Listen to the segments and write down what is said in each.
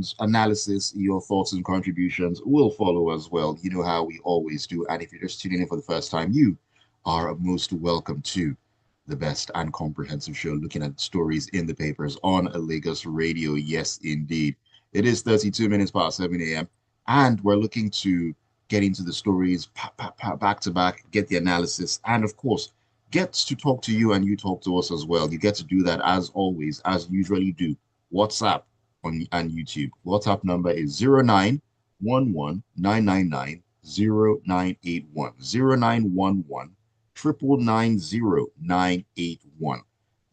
questions, analysis, your thoughts and contributions will follow as well. You know how we always do. And if you're just tuning in for the first time, you are most welcome to the best and comprehensive show looking at stories in the papers on Lagos radio. Yes, indeed. It is 32 minutes past 7 a.m. And we're looking to get into the stories back to back, get the analysis, and of course, get to talk to you and you talk to us as well. You get to do that as always, as you usually do. WhatsApp and YouTube. WhatsApp number is 0911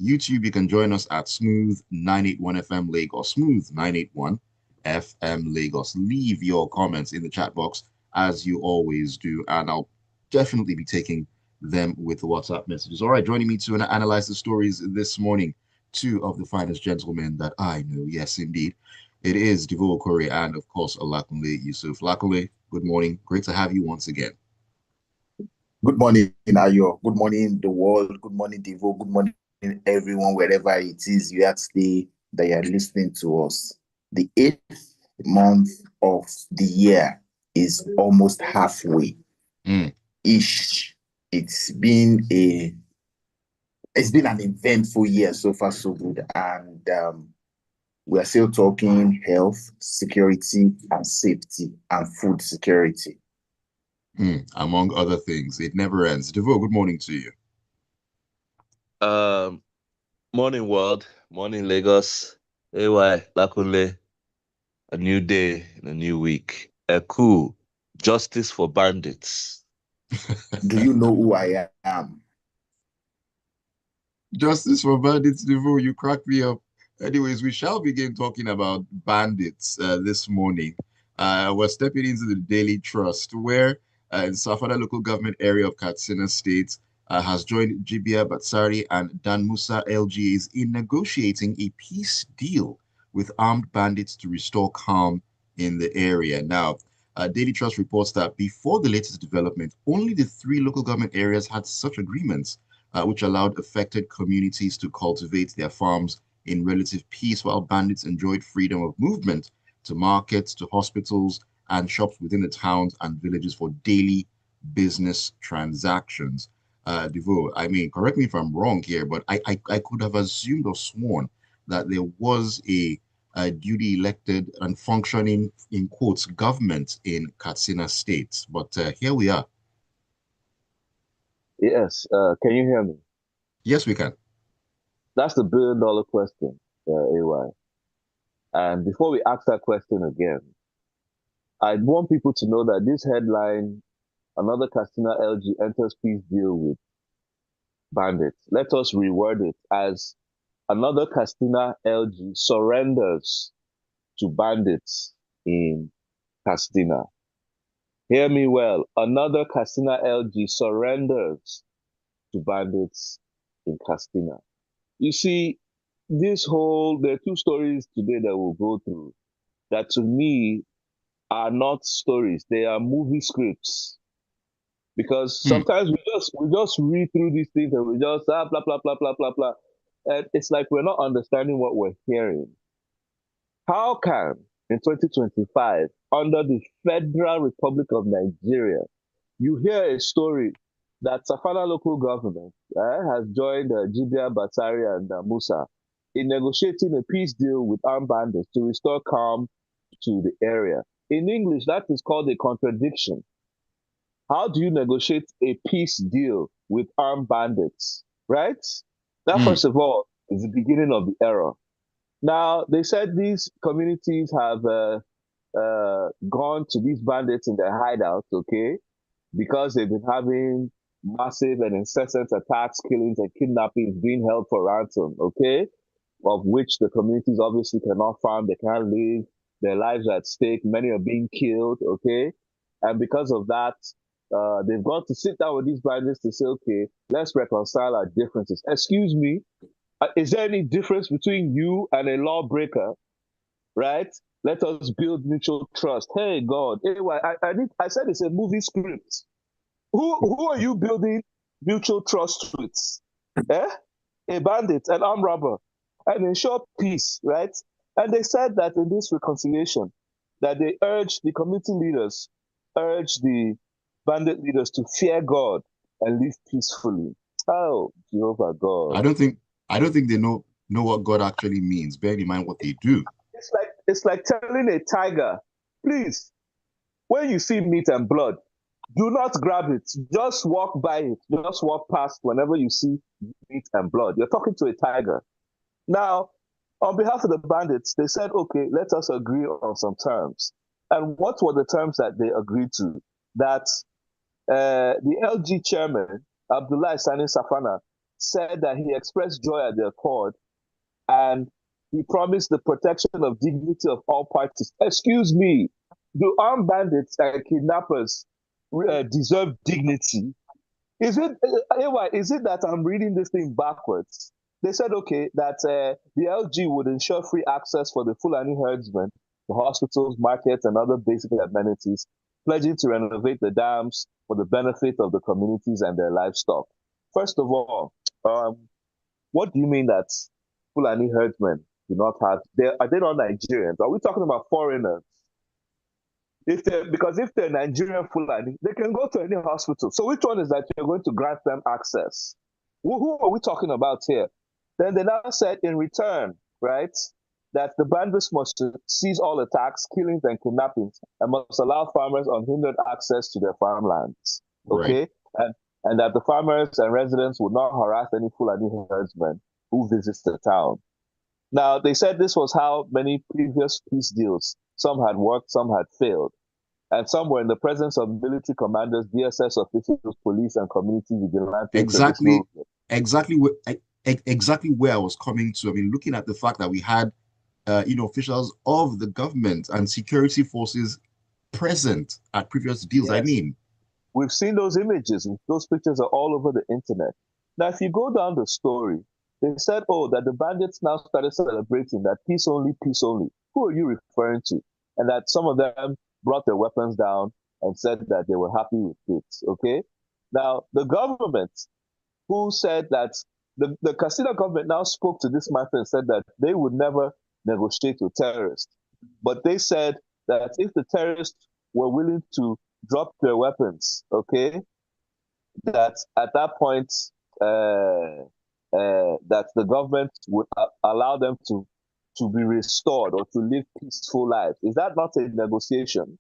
YouTube, you can join us at Smooth 981 FM Lagos, Smooth 981 FM Lagos. Leave your comments in the chat box as you always do, and I'll definitely be taking them with WhatsApp messages. All right, joining me to analyze the stories this morning, two of the finest gentlemen that I know. Yes, indeed. It is Devoe, Okorie, and of course, Lakunle, Yusuf. Lakunle, good morning. Great to have you once again. Good morning, Ayo. Good morning, the world. Good morning, Devoe. Good morning, everyone, wherever it is you are today that you are listening to us. The 8th month of the year is almost halfway. Ish. It's been an eventful year so far, so good. And we're still talking health, security, and safety, and food security. Among other things, it never ends. Devoe, good morning to you. Morning, world. Morning, Lagos. AY, Lakunle. A new day and a new week. Cool. Justice for bandits. Do you know who I am? Justice for bandits, Devoe, you cracked me up. Anyways, we shall begin talking about bandits this morning. We're stepping into the Daily Trust, where in Safada local government area of Katsina State has joined Jibia Batsari and Dan Musa LGs in negotiating a peace deal with armed bandits to restore calm in the area. Now, Daily Trust reports that before the latest development, only the 3 local government areas had such agreements, which allowed affected communities to cultivate their farms in relative peace, while bandits enjoyed freedom of movement to markets, to hospitals, and shops within the towns and villages for daily business transactions. Devoe, I mean, correct me if I'm wrong here, but I could have assumed or sworn that there was a duly elected and functioning, in quotes, government in Katsina State. But here we are. Yes. Can you hear me? Yes, we can. That's the billion-dollar question, AY. And before we ask that question again, I want people to know that this headline, another Katsina LG enters peace deal with bandits. Let us reword it as another Katsina LG surrenders to bandits in Katsina. Hear me well. Another Katsina LG surrenders to bandits in Katsina. You see, there are 2 stories today that we'll go through that to me are not stories. They are movie scripts. Because sometimes we just read through these things and we just blah, blah, blah, blah, blah, blah. And it's like we're not understanding what we're hearing. How can, in 2025, under the Federal Republic of Nigeria, you hear a story that Safana local government has joined Jibia Batsari and Musa in negotiating a peace deal with armed bandits to restore calm to the area? In English, that is called a contradiction. How do you negotiate a peace deal with armed bandits, right? That, first of all, is the beginning of the error. Now, they said these communities have gone to these bandits in their hideouts, okay, because they've been having massive and incessant attacks, killings, and kidnappings, being held for ransom, okay, of which the communities obviously cannot farm, they can't live, their lives are at stake, many are being killed, okay, and because of that, they've got to sit down with these bandits to say, okay, let's reconcile our differences. Excuse me, is there any difference between you and a lawbreaker, right? Let us build mutual trust. Hey, God, anyway, I said it's a movie script. Who are you building mutual trust with? A bandit, an armed robber, and ensure peace, right? And they said that in this reconciliation, that they urged the community leaders, urged the bandit leaders to fear God and live peacefully. Oh, Jehovah God. I don't think they know what God actually means, bearing in mind what they do. It's like telling a tiger, please, when you see meat and blood, do not grab it. Just walk by it. Just walk past whenever you see meat and blood. You're talking to a tiger. Now, on behalf of the bandits, they said, okay, let us agree on some terms. And what were the terms that they agreed to? That the LG chairman, Abdullah Sani Safana, said that he expressed joy at the accord and he promised the protection of dignity of all parties. Excuse me, do armed bandits and kidnappers deserve dignity? Is it that I'm reading this thing backwards? They said, okay, that the LG would ensure free access for the Fulani herdsmen to hospitals, markets, and other basic amenities, pledging to renovate the dams for the benefit of the communities and their livestock. First of all, what do you mean that Fulani herdsmen do not have? Are they not Nigerians? Are we talking about foreigners? Because if they're Nigerian Fulani, they can go to any hospital. So which one is that you're going to grant them access? Who are we talking about here? Then they now said in return, right, that the bandits must cease all attacks, killings, and kidnappings, and must allow farmers unhindered access to their farmlands. Okay? Right. And that the farmers and residents would not harass any Fulani herdsmen who visits the town. Now, they said this was how many previous peace deals, some had worked, some had failed. And some were in the presence of military commanders, DSS officials, police, and community vigilantes. Exactly where I was coming to. I mean, looking at the fact that we had, officials of the government and security forces present at previous deals. Yes. I mean, we've seen those images. Those pictures are all over the internet. Now, if you go down the story, they said, that the bandits now started celebrating that peace only, peace only. Who are you referring to? And that some of them brought their weapons down and said that they were happy with it, okay? Now, the government, who said that, the Katsina government now spoke to this matter and said that they would never negotiate with terrorists. But they said that if the terrorists were willing to drop their weapons, okay, that at that point, that the government would allow them to be restored or to live peaceful lives. Is that not a negotiation?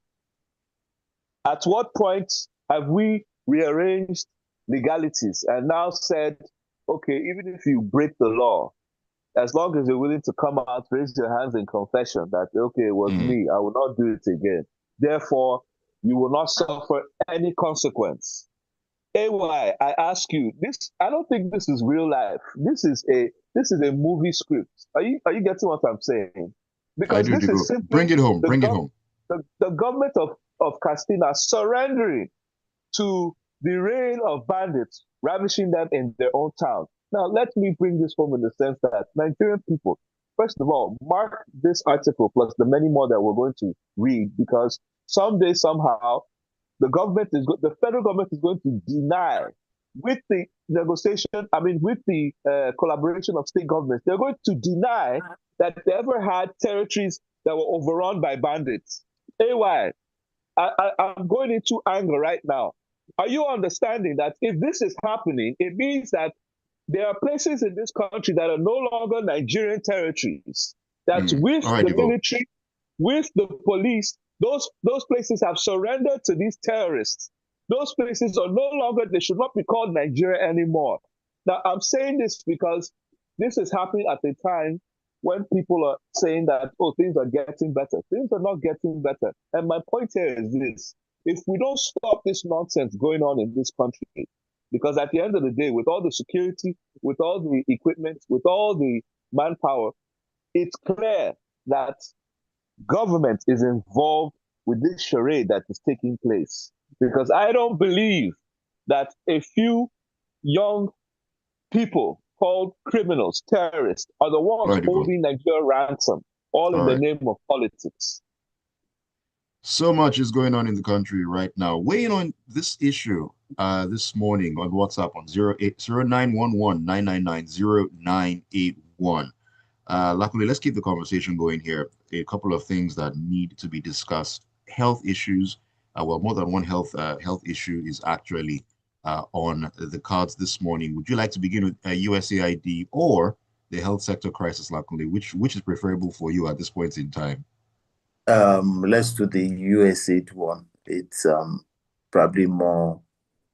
At what point have we rearranged legalities and now said, okay, even if you break the law, as long as you're willing to come out, raise your hands in confession that, okay, it was me, I will not do it again. Therefore, you will not suffer any consequence. AY, I ask you, I don't think this is real life. This is a movie script. Are you getting what I'm saying? Because this is simply bring it home. The government of Katsina surrendering to the reign of bandits, ravishing them in their own town. Now, let me bring this home in the sense that Nigerian people, first of all, mark this article plus the many more that we're going to read, because someday, somehow, the federal government is going to deny, with the with the collaboration of state governments, they're going to deny that they ever had territories that were overrun by bandits. AY, I'm going into anger right now. Are you understanding that if this is happening, it means that there are places in this country that are no longer Nigerian territories, that with the military, with the police, those places have surrendered to these terrorists. Those places are no longer, they should not be called Nigeria anymore. Now, I'm saying this because this is happening at a time when people are saying that, things are getting better. Things are not getting better. And my point here is this. If we don't stop this nonsense going on in this country, because at the end of the day, with all the security, with all the equipment, with all the manpower, it's clear that government is involved with this charade that is taking place. Because I don't believe that a few young people called criminals, terrorists, are the ones holding Nigeria ransom, all in the name of politics. So much is going on in the country right now. Weighing on this issue this morning on WhatsApp on 0911 999 0981. Luckily, let's keep the conversation going here. A couple of things that need to be discussed. Health issues. Well, more than one health issue is actually on the cards this morning. Would you like to begin with USAID or the health sector crisis, Lakunle? Which is preferable for you at this point in time? Let's do the USA one. It's probably more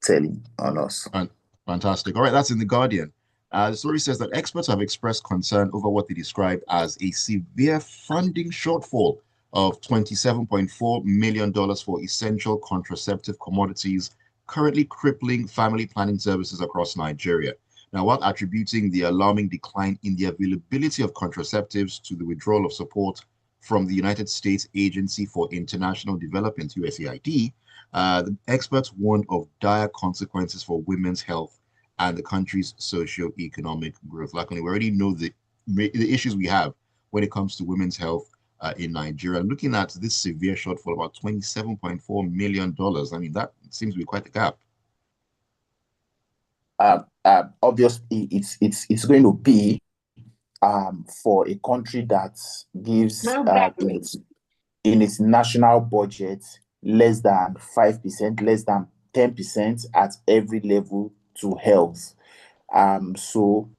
telling on us. Fantastic. All right, that's in The Guardian. The story says that experts have expressed concern over what they describe as a severe funding shortfall of $27.4 million for essential contraceptive commodities, currently crippling family planning services across Nigeria. Now, while attributing the alarming decline in the availability of contraceptives to the withdrawal of support from the United States Agency for International Development, USAID, the experts warned of dire consequences for women's health and the country's socio-economic growth. Luckily, we already know the issues we have when it comes to women's health in Nigeria. Looking at this severe shortfall, about $27.4 million, I mean, that seems to be quite a gap. Obviously, it's going to be for a country that gives in its national budget less than 5%, less than 10% at every level to health. So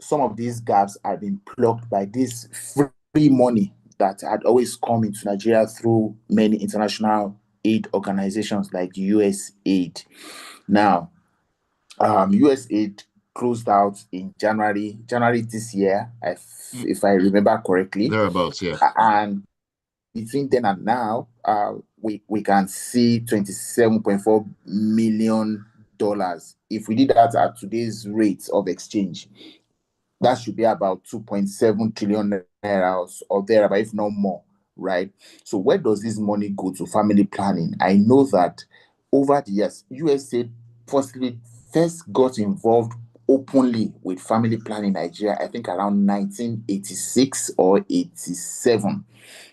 some of these gaps have been plugged by this free money that had always come into Nigeria through many international aid organizations like USAID. Now, USAID closed out in January this year, if I remember correctly. Thereabouts, yeah. And between then and now, we can see $27.4 million. If we did that at today's rate of exchange, that should be about 2.7 trillion naira or thereabout, if not more, right? So where does this money go to? Family planning. I know that over the years, USA first got involved openly with family planning in Nigeria, I think around 1986 or 87.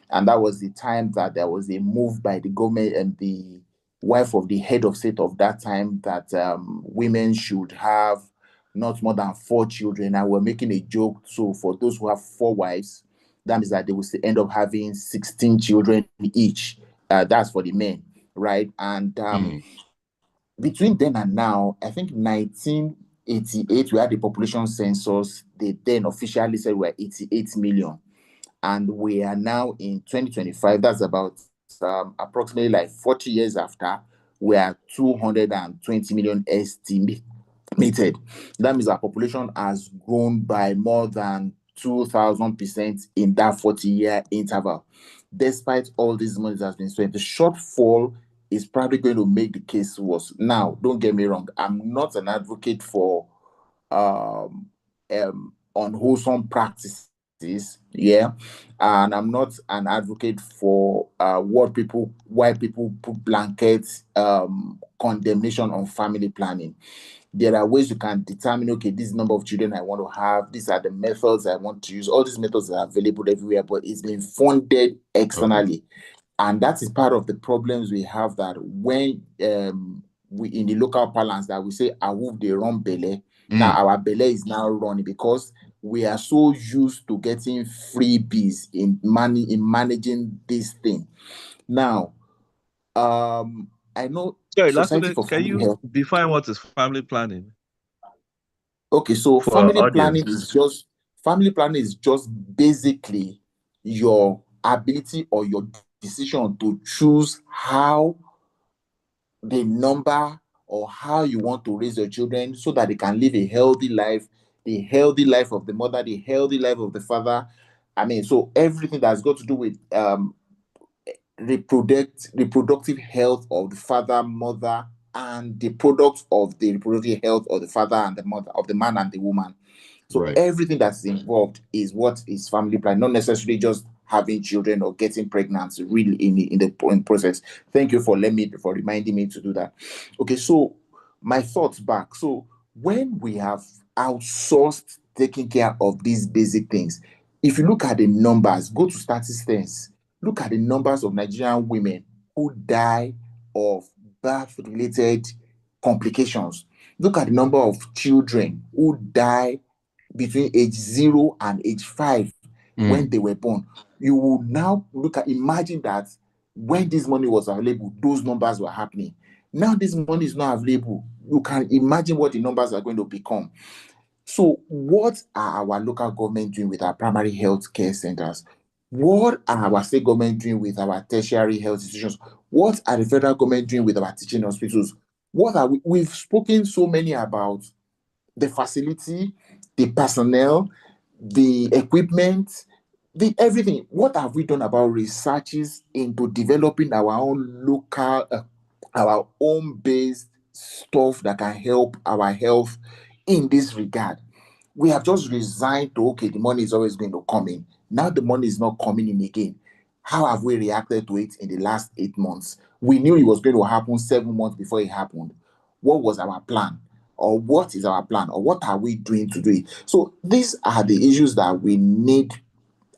And that was the time that there was a move by the government and the wife of the head of state of that time that women should have not more than 4 children. And we're making a joke. So for those who have 4 wives, that means that they will end up having 16 children each. That's for the men, right? And between then and now, I think 1988, we had the population census. They then officially said we're 88 million. And we are now in 2025. That's about approximately like 40 years after. We are 220 million estimated. That means our population has grown by more than 2,000% in that 40-year interval. Despite all this money that has been spent, the shortfall is probably going to make the case worse. Now, don't get me wrong. I'm not an advocate for unwholesome practices. Yeah, and I'm not an advocate for why people put blanket condemnation on family planning. There are ways you can determine, okay, this number of children I want to have, these are the methods I want to use. All these methods are available everywhere, but it's been funded externally. Okay. And that is part of the problems we have, that when we in the local parlance that we say awoof they run belle. Now our belle is now running because we are so used to getting freebies in managing this thing. Now, I know Society for Can Family you Health. define what is family planning? Okay, so family planning is just basically your ability or your decision to choose how the number or how you want to raise your children so that they can live a healthy life, the healthy life of the mother, the healthy life of the father. I mean, so everything that's got to do with reproductive health of the father, mother, and the products of the reproductive health of the father and the mother, of the man and the woman. So everything that's involved is what is family plan, not necessarily just having children or getting pregnant, really in the process. Thank you for reminding me to do that. Okay, so my thoughts back. So when we have outsourced taking care of these basic things, if you look at the numbers, go to statistics, look at the numbers of Nigerian women who die of birth-related complications. Look at the number of children who die between age 0 and age 5 when they were born. You will now imagine that when this money was available, those numbers were happening. Now this money is not available. You can imagine what the numbers are going to become. So, what are our local government doing with our primary health care centers? What are our state government doing with our tertiary health institutions? What are the federal government doing with our teaching hospitals? What are we? We've spoken so many about the facility, the personnel, the equipment, the everything. What have we done about researches into developing our own local, our own based stuff that can help our health in this regard? We have just resigned to, okay, the money is always going to come in. Now the money is not coming in again. How have we reacted to it in the last 8 months? We knew it was going to happen 7 months before it happened. What was our plan? Or what is our plan? Or what are we doing to do it? So these are the issues that we need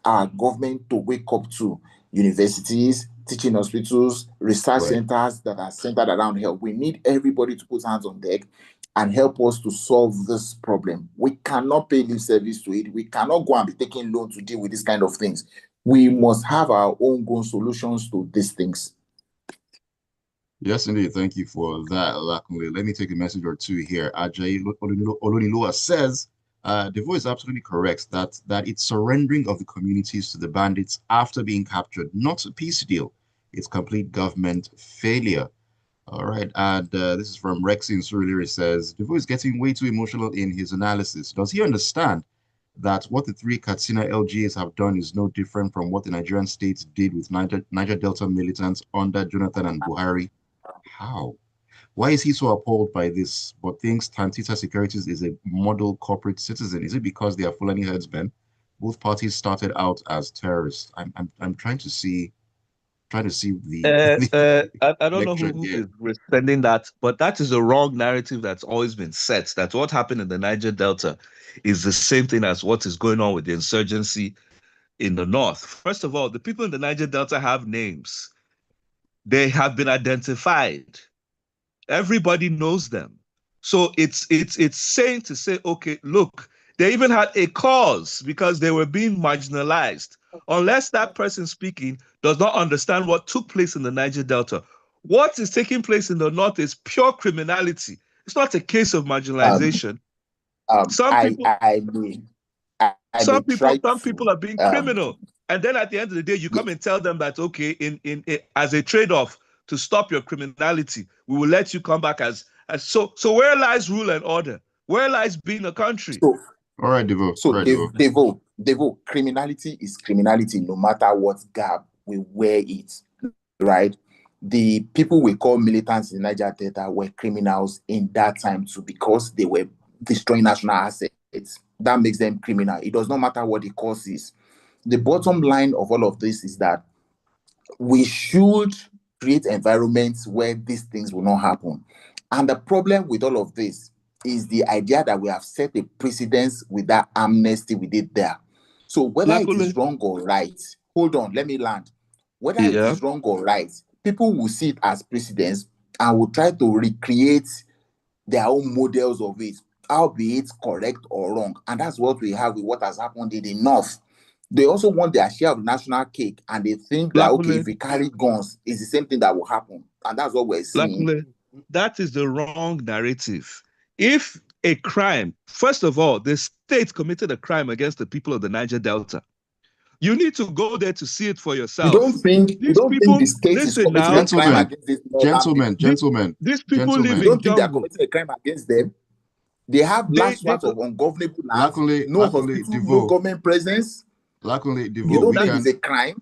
our government to wake up to. Universities, teaching hospitals, research Right. centers that are centered around health. We need everybody to put hands on deck and help us to solve this problem. We cannot pay lip service to it. We cannot go and be taking loan to deal with these kind of things. We must have our own solutions to these things. Yes, indeed. Thank you for that, Lakunle. Let me take a message or two here. Ajayi Olonilua says, Devoe is absolutely correct that it's surrendering of the communities to the bandits after being captured, not a peace deal. It's complete government failure. All right. And this is from Rex in Surulere. Says, Devoe is getting way too emotional in his analysis. Does he understand that what the three Katsina LGs have done is no different from what the Nigerian state did with Niger Delta militants under Jonathan and Buhari? How? Why is he so appalled by this, but thinks Tantita Securities is a model corporate citizen? Is it because they are Fulani herdsmen? Both parties started out as terrorists. I'm trying to see the, I don't know connection who here. is sending that, but that is a wrong narrative that's always been set. That what happened in the Niger Delta is the same thing as what is going on with the insurgency in the north. First of all, the people in the Niger Delta have names. They have been identified. Everybody knows them. So it's saying to say, okay, look, they even had a cause because they were being marginalized. Unless that person speaking does not understand what took place in the Niger Delta. What is taking place in the north is pure criminality. It's not a case of marginalization. Some people, I may try some people to are being criminal, and then at the end of the day, you come and tell them that okay, in as a trade-off to stop your criminality, we will let you come back as so. So where lies rule and order? Where lies being a country? so All right, Devoe. so All right, Devoe. Devoe, criminality is criminality no matter what garb we wear it, right? The people we call militants in Niger Delta were criminals in that time too because they were destroying national assets. That makes them criminal. It does not matter what the cause is. The bottom line of all of this is that we should create environments where these things will not happen. And the problem with all of this is the idea that we have set a precedence with that amnesty we did there. So whether it Lakunle. is wrong or right, hold on, let me land. Whether it Yeah. is wrong or right, people will see it as precedence and will try to recreate their own models of it, albeit correct or wrong. And that's what we have with what has happened in the North. They also want their share of national cake, and they think that, okay, Lakunle. if we carry guns, it's the same thing that will happen. And that's what we're seeing. Lakunle. That is the wrong narrative. If a crime, first of all, the state committed a crime against the people of the Niger Delta. You need to go there to see it for You yourself. don't think These the people, state is listen committing a now, crime Gentlemen, against these northern people? these people live You gentlemen. in don't think they are jungle. committing a crime against them? They have large They swaths of ungovernable lands, no Lakunle, hospital, no Devoe. government presence. Lakunle, You Devoe. don't think it's a crime?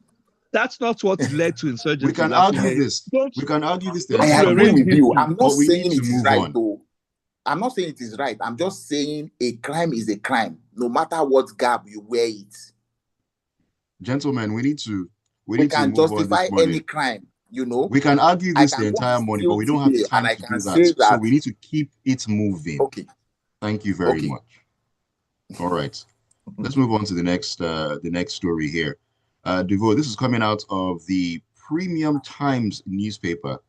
that's not what led to We insurgency, can argue Lakunle. this. Don't We can argue this the don't I entire agree rearrange morning, with you. history. I'm not but we saying need to it is move right, on. though. I'm not saying it is right. I'm just saying a crime is a crime, no matter what garb you wear it. Gentlemen, we We need to can move on this justify any morning. crime, We can argue I this the can go on entire morning, but still we don't have today and time I to do can that. say So that, we need to keep it moving. okay, Thank you very okay. much. All right. Let's move on to the next story here. Devoe, this is coming out of the Premium Times newspaper,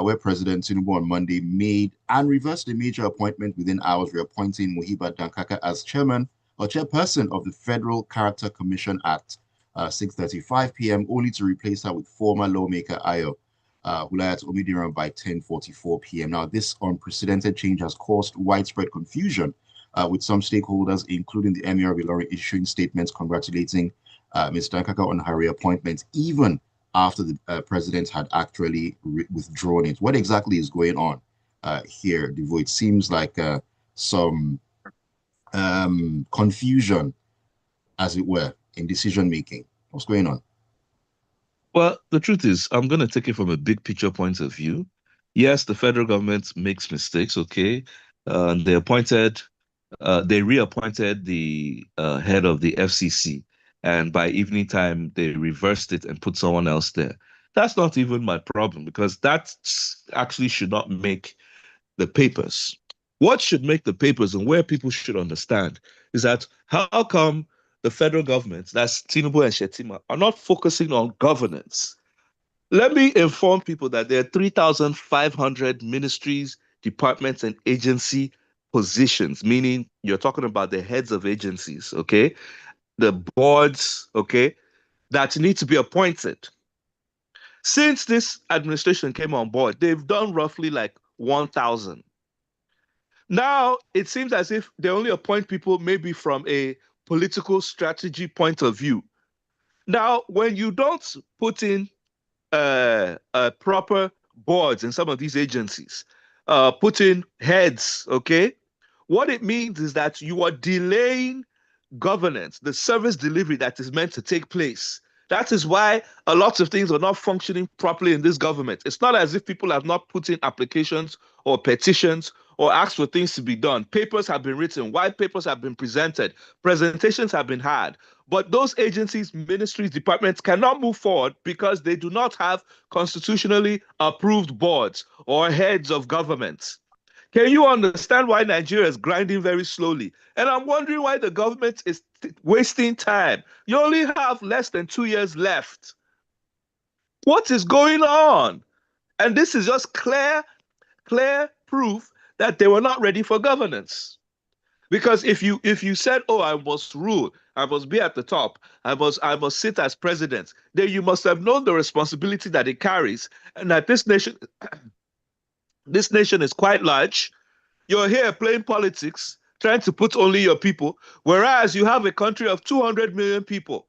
where President Tinubu on Monday made and reversed a major appointment within hours, reappointing Muhiba Dankaka as chairman or chairperson of the Federal Character Commission at 6:35 p.m., only to replace her with former lawmaker Ayo Hulayat Omidiran by 10:44 p.m. Now, this unprecedented change has caused widespread confusion with some stakeholders, including the Emir of Ilorin, issuing statements congratulating Ms. Dankaka on her reappointment, even after the president had actually withdrawn it. What exactly is going on here, Devoe? It seems like some confusion, as it were, in decision making. What's going on? Well, the truth is, I'm going to take it from a big picture point of view. Yes, the federal government makes mistakes, okay? They reappointed the head of the FCC, and by evening time, they reversed it and put someone else there. That's not even my problem, because that actually should not make the papers. What should make the papers, and where people should understand, is that how come the federal government, that's Tinubu and Shetima, are not focusing on governance? Let me inform people that there are 3,500 ministries, departments, and agency positions, meaning you're talking about the heads of agencies, okay? The boards, okay, that need to be appointed. Since this administration came on board, they've done roughly like 1,000. Now it seems as if they only appoint people maybe from a political strategy point of view. Now, when you don't put in proper boards in some of these agencies, put in heads, okay? What it means is that you are delaying governance, the service delivery that is meant to take place. That is why a lot of things are not functioning properly in this government. It's not as if people have not put in applications or petitions or asked for things to be done. Papers have been written, white papers have been presented, presentations have been had. But those agencies, ministries, departments cannot move forward because they do not have constitutionally approved boards or heads of government. Can you understand why Nigeria is grinding very slowly? And I'm wondering why the government is wasting time. You only have less than 2 years left. What is going on? And this is just clear proof that they were not ready for governance. Because if you said, "Oh, I must rule, I must be at the top, I must sit as president," then you must have known the responsibility that it carries, and that this nation is quite large. You're here playing politics, trying to put only your people, whereas you have a country of 200 million people.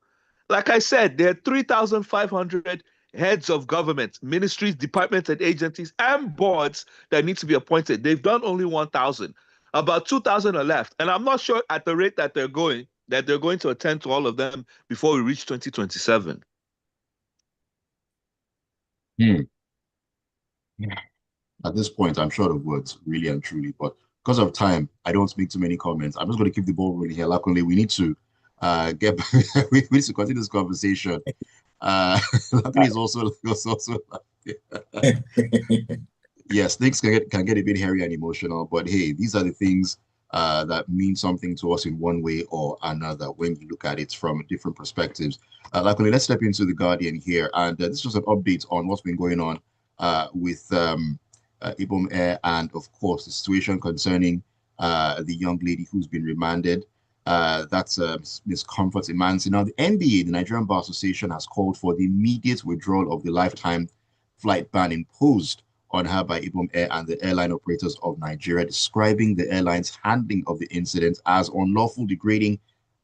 Like I said, there are 3,500 heads of government, ministries, departments, and agencies, and boards that need to be appointed. They've done only 1,000. About 2,000 are left. And I'm not sure at the rate that they're going to attend to all of them before we reach 2027. At this point, I'm short of words, really and truly. But because of time, I don't make too many comments. I'm just going to keep the ball rolling here. Lakunle, we need to we need to continue this conversation. Lakunle is also yes, things can get a bit hairy and emotional. But hey, these are the things that mean something to us in one way or another when you look at it from different perspectives. Lakunle, let's step into the Guardian here, and this is just an update on what's been going on with Ibom Air, and of course the situation concerning the young lady who's been remanded. That's Ms. Comfort Imansi. Now, the NBA, the Nigerian Bar Association, has called for the immediate withdrawal of the lifetime flight ban imposed on her by Ibom Air and the airline operators of Nigeria, describing the airline's handling of the incident as unlawful, degrading,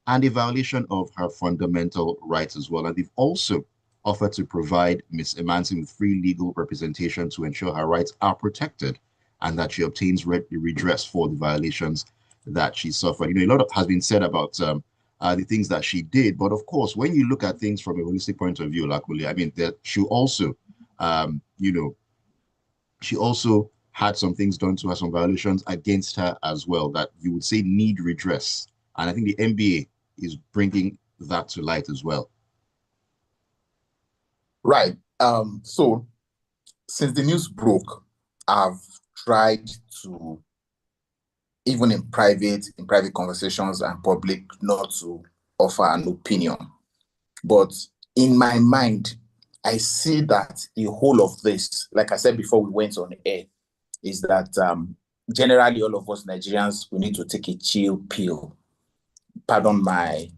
and a violation of her fundamental rights as well. And they've also offered to provide Ms. Imansi with free legal representation to ensure her rights are protected and that she obtains redress for the violations that she suffered. A lot has been said about the things that she did, but of course, when you look at things from a holistic point of view, Lakunle, I mean, that she also, she also had some things done to her, some violations against her as well, that you would say need redress. And I think the NBA is bringing that to light as well. Right. So since the news broke, I've tried to, even in private conversations and public, not to offer an opinion. But in my mind, I see that the whole of this, like I said before we went on air, is that generally all of us Nigerians, we need to take a chill pill. pardon my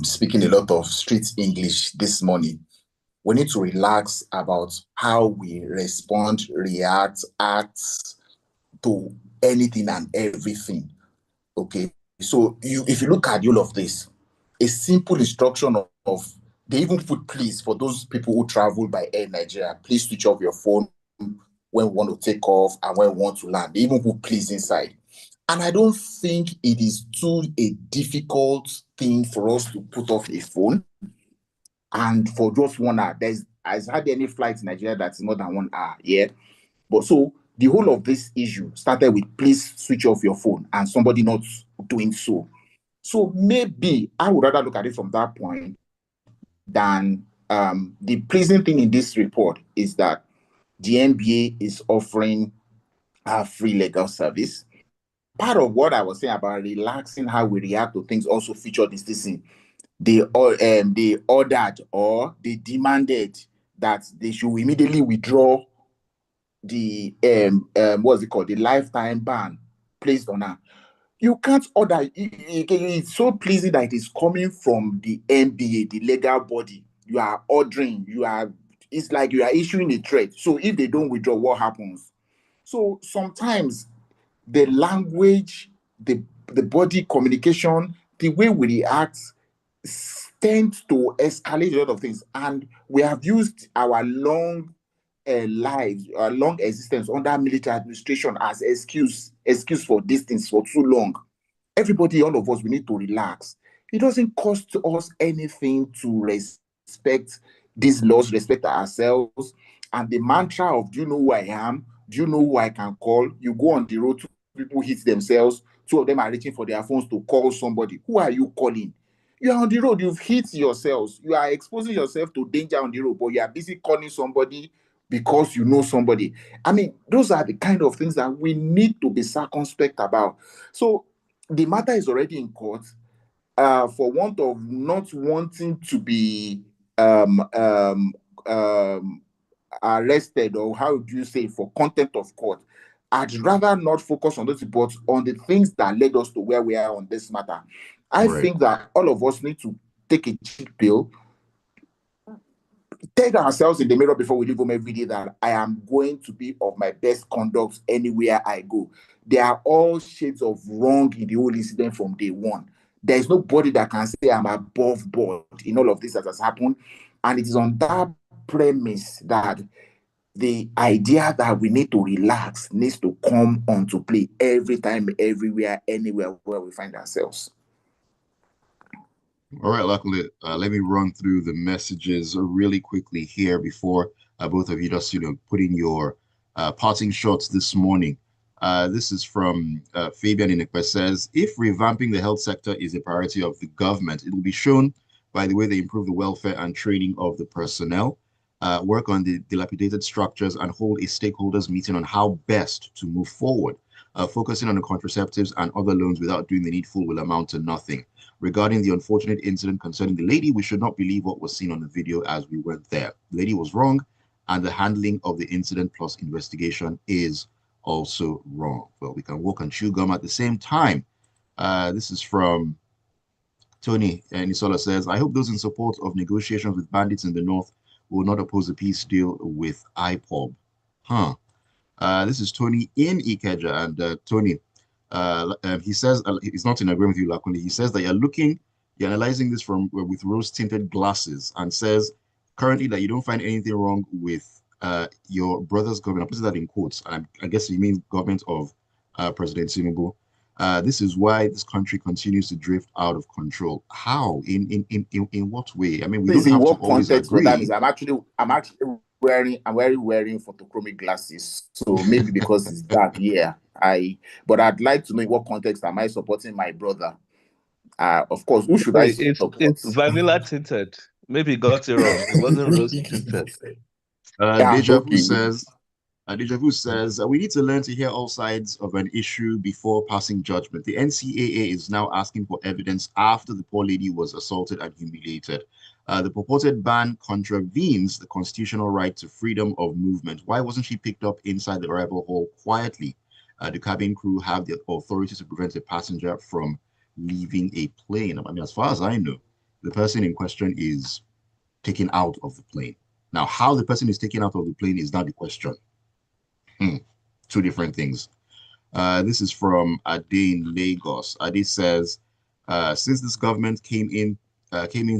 speaking a lot of street English this morning. We need to relax about how we respond, react, act to anything and everything. Okay. So if you look at all of this, a simple instruction of they even put please for those people who travel by Air Nigeria, please switch off your phone when we want to take off and when we want to land. They even put please inside. And I don't think it is too a difficult thing for us to put off a phone. And for just 1 hour, I've had any flight in Nigeria that's more than 1 hour. Yeah. But so the whole of this issue started with please switch off your phone and somebody not doing so. So maybe I would rather look at it from that point than the pleasing thing in this report is that the NBA is offering a free legal service. Part of what I was saying about relaxing how we react to things also featured this thing. They ordered or they demanded that they should immediately withdraw the what's it called, the lifetime ban placed on her. You can't order. It's so pleasing that it is coming from the NBA, the legal body. You are ordering. It's like you are issuing a threat. So if they don't withdraw, what happens? So sometimes the language, the body communication, the way we react tends to escalate a lot of things. And we have used our long lives, our long existence under military administration as excuse for these things for too long. Everybody, all of us, we need to relax. It doesn't cost us anything to respect these laws, respect ourselves. And the mantra of, do you know who I am? Do you know who I can call? You go on the road, two people hit themselves. Two of them are reaching for their phones to call somebody. Who are you calling? You are on the road, you've hit yourselves. You are exposing yourself to danger on the road, but you are busy calling somebody because you know somebody. I mean, those are the kind of things that we need to be circumspect about. So the matter is already in court. For want of not wanting to be arrested, or how do you say, for contempt of court, I'd rather not focus on those, but on the things that led us to where we are on this matter. I think that all of us need to take a cheap pill, take ourselves in the mirror before we leave home every day that I am going to be of my best conduct anywhere I go. There are all shades of wrong in the whole incident from day one. There is nobody that can say I'm above board in all of this that has happened. And it is on that premise that the idea that we need to relax needs to come onto play every time, everywhere, anywhere where we find ourselves. All right, Lakunle, let me run through the messages really quickly here before both of you just, put in your parting shots this morning. This is from Fabian Inekwe says, if revamping the health sector is a priority of the government, it will be shown by the way they improve the welfare and training of the personnel, work on the dilapidated structures, and hold a stakeholders meeting on how best to move forward. Focusing on the contraceptives and other loans without doing the needful will amount to nothing. Regarding the unfortunate incident concerning the lady, we should not believe what was seen on the video as we weren't there. The lady was wrong, and the handling of the incident plus investigation is also wrong. Well, we can walk and chew gum at the same time. This is from Tony Nisola says, I hope those in support of negotiations with bandits in the north will not oppose the peace deal with IPOB. This is Tony in Ikeja, and Tony, he says he's not in agreement with you, Lakunle. He says that you're analyzing this with rose-tinted glasses, and says currently that you don't find anything wrong with your brother's government. I put that in quotes, and I guess he means government of President Tinubu. This is why this country continues to drift out of control. How? In what way? I mean, we don't have to always agree. That means I'm actually wearing photochromic glasses, so maybe because it's dark. Yeah, but I'd like to know in what context am I supporting my brother? Of course, who should I support? It's vanilla tinted. Maybe you got it wrong. It wasn't rose tinted. Deja Vu says, we need to learn to hear all sides of an issue before passing judgment. The NCAA is now asking for evidence after the poor lady was assaulted and humiliated. The purported ban contravenes the constitutional right to freedom of movement. Why wasn't she picked up inside the arrival hall quietly? The cabin crew have the authority to prevent a passenger from leaving a plane. I mean, as far as I know, the person in question is taken out of the plane. Now, how the person is taken out of the plane is not the question. Two different things. This is from Ade in Lagos. Ade says, since this government came in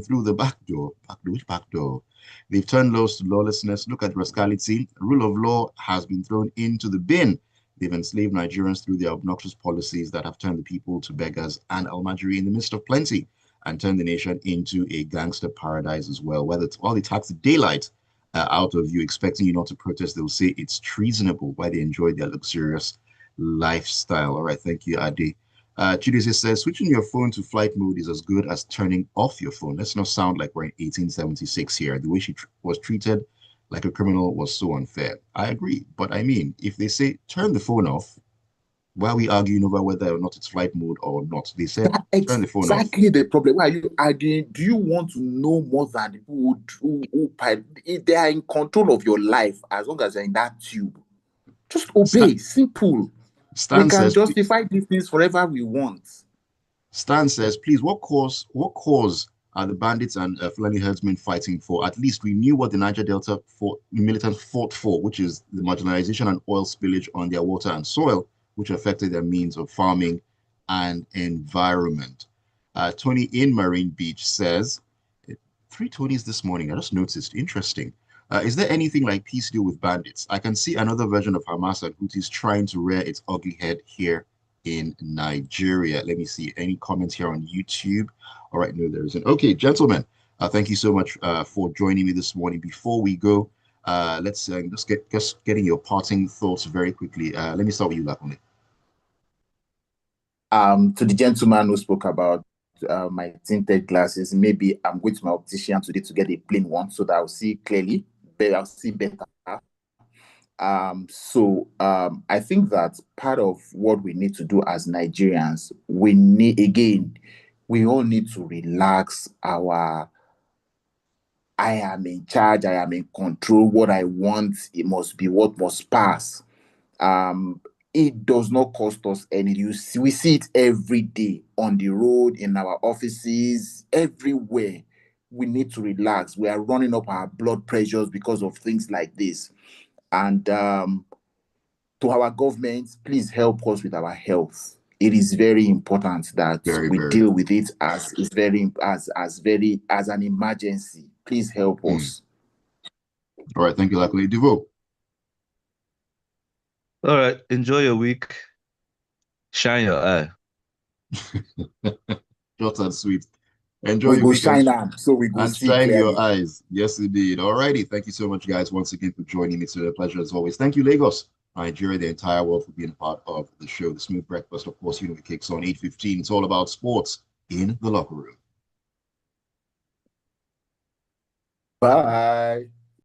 through the back door, which back door? They've turned laws to lawlessness. Look at rascality. Rule of law has been thrown into the bin. They've enslaved Nigerians through their obnoxious policies that have turned the people to beggars and almajiri in the midst of plenty, and turned the nation into a gangster paradise as well. While they tax the daylight out of you, expecting you not to protest, they'll say it's treasonable while they enjoy their luxurious lifestyle. All right, thank you, Adi. Chidise says, switching your phone to flight mode is as good as turning off your phone. Let's not sound like we're in 1876 here. The way she was treated like a criminal was so unfair. I agree. But I mean, if they say turn the phone off, why are we arguing over whether or not it's flight mode or not? They said turn the phone off. Exactly the problem. Why are you arguing? Do you want to know more than the people if they are in control of your life as long as they're in that tube? Just obey. Simple. Stan we can says, justify these things forever we want. Stan says, please, what cause are the bandits and Fulani herdsmen fighting for? At least we knew what the Niger Delta militants fought for, which is the marginalization and oil spillage on their water and soil, which affected their means of farming and environment. Tony in Marine Beach says, 3 Tonys this morning, I just noticed, interesting. Is there anything like peace deal with bandits? I can see another version of Hamas and Houthis trying to rear its ugly head here in Nigeria. Let me see any comments here on YouTube. All right, no, there isn't. Okay, gentlemen, thank you so much for joining me this morning. Before we go, let's just getting your parting thoughts very quickly. Let me start with you, Lakunle. To the gentleman who spoke about my tinted glasses, maybe I'm going to my optician today to get a plain one so that I'll see clearly, but I'll see better. I think that part of what we need to do as Nigerians, we all need to relax our I am in charge, I am in control, what I want, it must be what must pass. It does not cost us any. We see it every day on the road, in our offices, everywhere. We need to relax. We are running up our blood pressures because of things like this. And to our government, please help us with our health. It is very important that we deal with it as an emergency. Please help us. All right, thank you, Lakunle. Devoe. All right, enjoy your week. Shine your eye. Short and sweet. Enjoy your weekend. We go and shine your eyes. Yes, indeed. All righty. Thank you so much, guys, once again for joining me. It's a pleasure as always. Thank you, Lagos, Nigeria, the entire world for being part of the show. The Smooth Breakfast, of course, it kicks on 8:15. It's all about sports in the locker room. Bye.